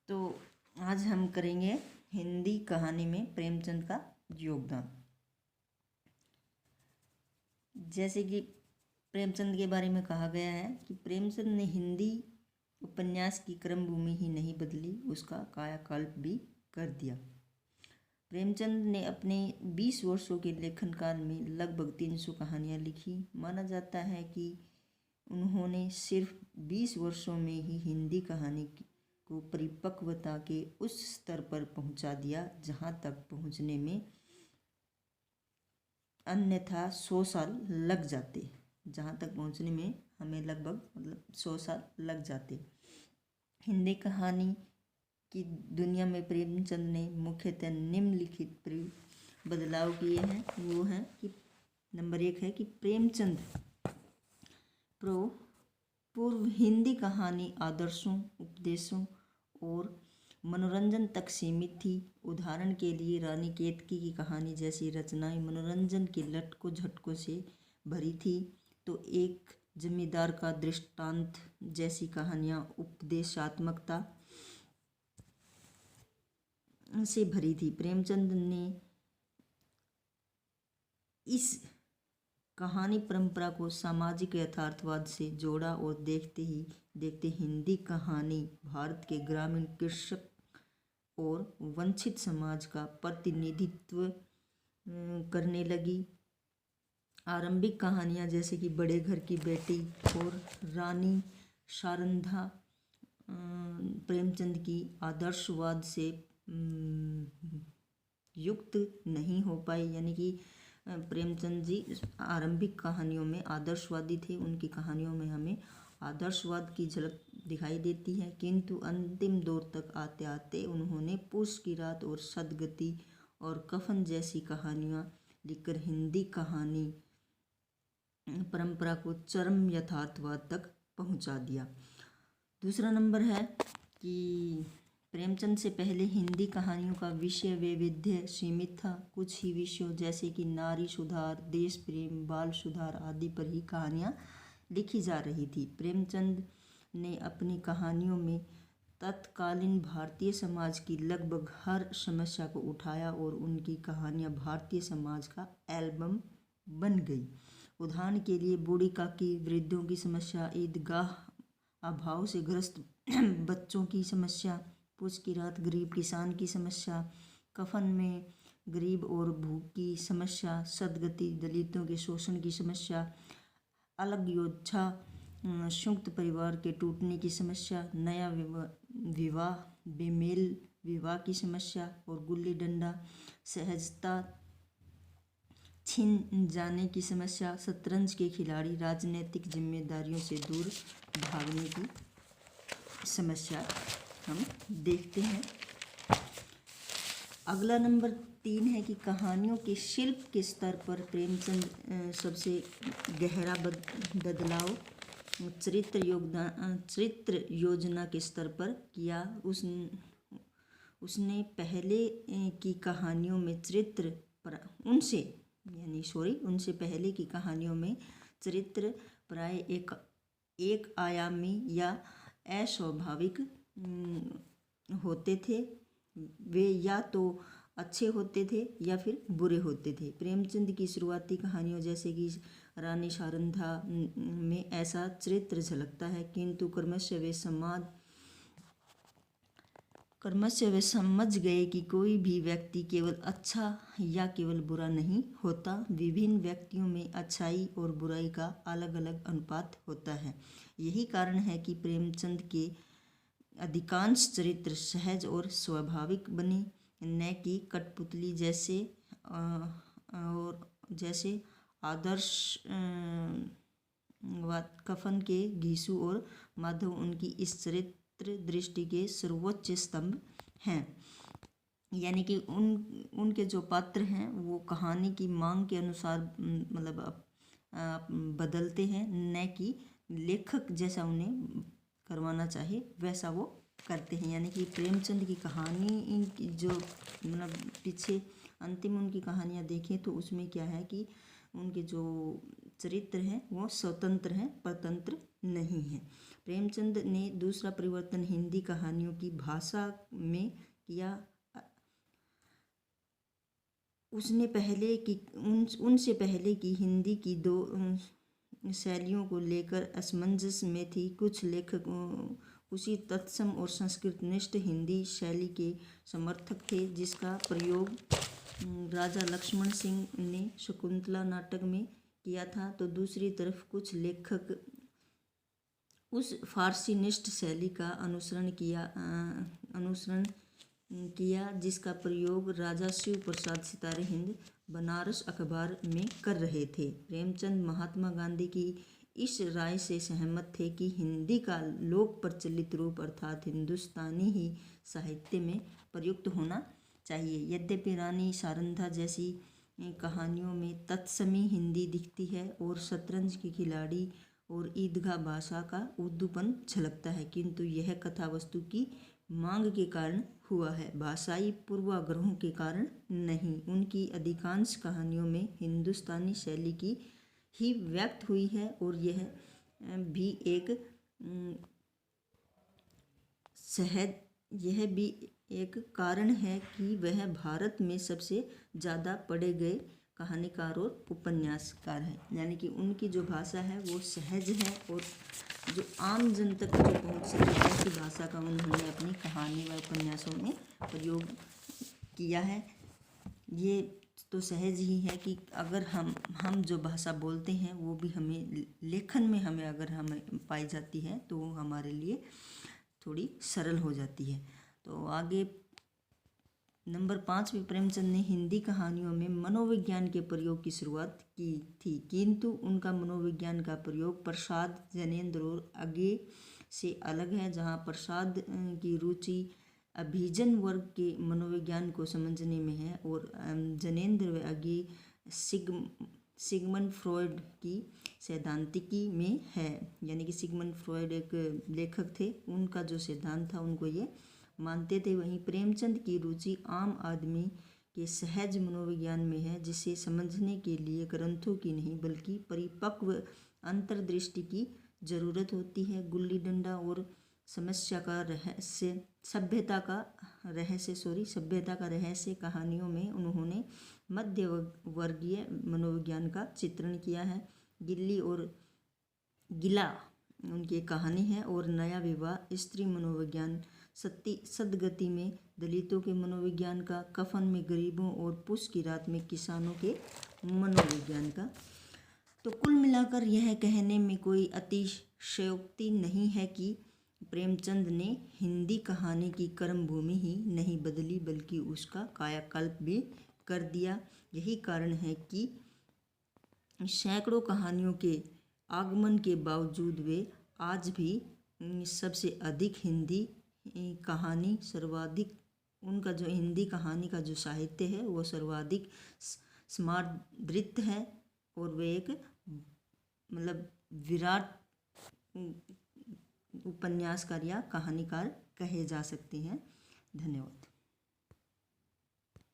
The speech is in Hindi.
तो आज हम करेंगे हिंदी कहानी में प्रेमचंद का योगदान। जैसे कि प्रेमचंद के बारे में कहा गया है कि प्रेमचंद ने हिंदी उपन्यास की क्रमभूमि ही नहीं बदली, उसका कायाकल्प भी कर दिया। प्रेमचंद ने अपने 20 वर्षों के लेखन काल में लगभग 300 कहानियाँ लिखी। माना जाता है कि उन्होंने सिर्फ 20 वर्षों में ही हिंदी कहानी को परिपक्वता के उस स्तर पर पहुंचा दिया जहां तक पहुंचने में अन्यथा 100 साल लग जाते। जहां तक पहुंचने में हमें लगभग 100 साल लग जाते। हिंदी कहानी की दुनिया में प्रेमचंद ने मुख्यतः निम्नलिखित बदलाव किए हैं। वो हैं कि नंबर 1 है कि प्रेमचंद पूर्व हिंदी कहानी आदर्शों, उपदेशों और मनोरंजन तक सीमित थी। उदाहरण के लिए रानी केतकी की कहानी जैसी रचनाएं मनोरंजन के लटकों झटकों से भरी थी, तो एक जमींदार का दृष्टांत जैसी कहानियां उपदेशात्मकता से भरी थी। प्रेमचंद ने इस कहानी परंपरा को सामाजिक यथार्थवाद से जोड़ा और देखते ही देखते हिंदी कहानी भारत के ग्रामीण कृषक और वंचित समाज का प्रतिनिधित्व करने लगी। आरंभिक कहानियां जैसे कि बड़े घर की बेटी और रानी शारंधा प्रेमचंद की आदर्शवाद से युक्त नहीं हो पाई, यानी कि प्रेमचंद जी आरंभिक कहानियों में आदर्शवादी थे। उनकी कहानियों में हमें आदर्शवाद की झलक दिखाई देती है, किंतु अंतिम दौर तक आते आते उन्होंने पूस की रात और सदगति और कफन जैसी कहानियां लिखकर हिंदी कहानी परंपरा को चरम यथार्थवाद तक पहुंचा दिया। दूसरा नंबर है कि प्रेमचंद से पहले हिंदी कहानियों का विषय वैविध्य सीमित था। कुछ ही विषयों जैसे कि नारी सुधार, देश प्रेम, बाल सुधार आदि पर ही कहानियां लिखी जा रही थी। प्रेमचंद ने अपनी कहानियों में तत्कालीन भारतीय समाज की लगभग हर समस्या को उठाया और उनकी कहानियां भारतीय समाज का एल्बम बन गई। उदाहरण के लिए बूढ़ी काकी, वृद्धों की समस्या, ईदगाह अभाव से ग्रस्त बच्चों की समस्या, पूस की रात गरीब किसान की समस्या, कफन में गरीब और भूख की समस्या, सदगति दलितों के शोषण की समस्या, अलग योद्धा संयुक्त परिवार के टूटने की समस्या, नया विवाह बेमेल विवाह की समस्या और गुल्ली डंडा सहजता छिन जाने की समस्या, शतरंज के खिलाड़ी राजनीतिक जिम्मेदारियों से दूर भागने की समस्या हम देखते हैं। अगला नंबर 3 है कि कहानियों के शिल्प के स्तर पर प्रेमचंद सबसे गहरा बदलाव चरित्र योजना के स्तर पर किया। उसने पहले की कहानियों में उनसे पहले की कहानियों में चरित्र प्राय एक आयामी या अस्वाभाविक होते थे। वे या तो अच्छे होते थे या फिर बुरे होते थे। प्रेमचंद की शुरुआती कहानियों जैसे कि रानी शारंधा में ऐसा चरित्र झलकता है, किंतु क्रमशः वे समझ गए कि कोई भी व्यक्ति केवल अच्छा या केवल बुरा नहीं होता। विभिन्न व्यक्तियों में अच्छाई और बुराई का अलग अलग अनुपात होता है। यही कारण है कि प्रेमचंद के अधिकांश चरित्र सहज और स्वाभाविक बने, न कि कठपुतली जैसे आदर्श कफन के घीसू और माधव उनकी इस चरित्र दृष्टि के सर्वोच्च स्तंभ हैं। यानी कि उनके जो पात्र हैं वो कहानी की मांग के अनुसार बदलते हैं, न कि लेखक जैसा उन्हें करवाना चाहे वैसा वो करते हैं। यानी कि प्रेमचंद की कहानी जो पीछे अंतिम उनकी कहानियाँ देखें तो उसमें क्या है कि उनके जो चरित्र हैं वो स्वतंत्र हैं, परतंत्र नहीं हैं। प्रेमचंद ने दूसरा परिवर्तन हिंदी कहानियों की भाषा में किया। उनसे पहले की हिंदी की दो शैलियों को लेकर असमंजस में थी। कुछ लेखक उसी तत्सम और संस्कृतनिष्ठ हिंदी शैली के समर्थक थे जिसका प्रयोग राजा लक्ष्मण सिंह ने शकुंतला नाटक में किया था, तो दूसरी तरफ कुछ लेखक उस फारसी निष्ठ शैली का अनुसरण किया जिसका प्रयोग राजा शिव प्रसाद सितारे हिंद बनारस अखबार में कर रहे थे। प्रेमचंद महात्मा गांधी की इस राय से सहमत थे कि हिंदी का लोक प्रचलित रूप अर्थात हिंदुस्तानी ही साहित्य में प्रयुक्त होना चाहिए। यद्यपि रानी सारंधा जैसी कहानियों में तत्समी हिंदी दिखती है और शतरंज के खिलाड़ी और ईदगाह भाषा का उर्दूपन झलकता है, किंतु यह कथा वस्तु की मांग के कारण हुआ है, भाषाई पूर्वाग्रहों के कारण नहीं। उनकी अधिकांश कहानियों में हिंदुस्तानी शैली की ही व्यक्त हुई है और यह भी एक कारण है कि वह भारत में सबसे ज़्यादा पढ़े गए कहानीकार और उपन्यासकार हैं। यानी कि उनकी जो भाषा है वो सहज है और जो आम जन तक जो पहुँच सके ऐसी भाषा का उन्होंने अपनी कहानी व उपन्यासों में प्रयोग किया है। ये तो सहज ही है कि अगर हम जो भाषा बोलते हैं वो भी हमें लेखन में हमें अगर हमें पाई जाती है तो वो हमारे लिए थोड़ी सरल हो जाती है। तो आगे नंबर 5 में प्रेमचंद ने हिंदी कहानियों में मनोविज्ञान के प्रयोग की शुरुआत की थी, किंतु उनका मनोविज्ञान का प्रयोग प्रसाद, जैनेन्द्र और अगे से अलग है। जहाँ प्रसाद की रुचि अभिजन वर्ग के मनोविज्ञान को समझने में है और जैनेन्द्र व अगे सिगमंड फ्रॉयड की सैद्धांतिकी में है। यानी कि सिगमंड फ्रॉयड एक लेखक थे, उनका जो सिद्धांत था उनको ये मानते थे। वहीं प्रेमचंद की रुचि आम आदमी के सहज मनोविज्ञान में है, जिसे समझने के लिए ग्रंथों की नहीं बल्कि परिपक्व अंतर्दृष्टि की जरूरत होती है। गुल्ली डंडा और सभ्यता का रहस्य कहानियों में उन्होंने मध्य वर्गीय मनोविज्ञान का चित्रण किया है। गिल्ली और गिला उनकी कहानी है और नया विवाह स्त्री मनोविज्ञान, सदगति में दलितों के मनोविज्ञान का, कफन में गरीबों और पुस की रात में किसानों के मनोविज्ञान का। तो कुल मिलाकर यह कहने में कोई अतिशयोक्ति नहीं है कि प्रेमचंद ने हिंदी कहानी की कर्मभूमि ही नहीं बदली बल्कि उसका कायाकल्प भी कर दिया। यही कारण है कि सैकड़ों कहानियों के आगमन के बावजूद वे आज भी सबसे अधिक हिंदी कहानी सर्वाधिक उनका जो हिंदी कहानी का जो साहित्य है वो सर्वाधिक समादृत है और वे एक मतलब विराट उपन्यासकार या कहानीकार कहे जा सकते हैं। धन्यवाद।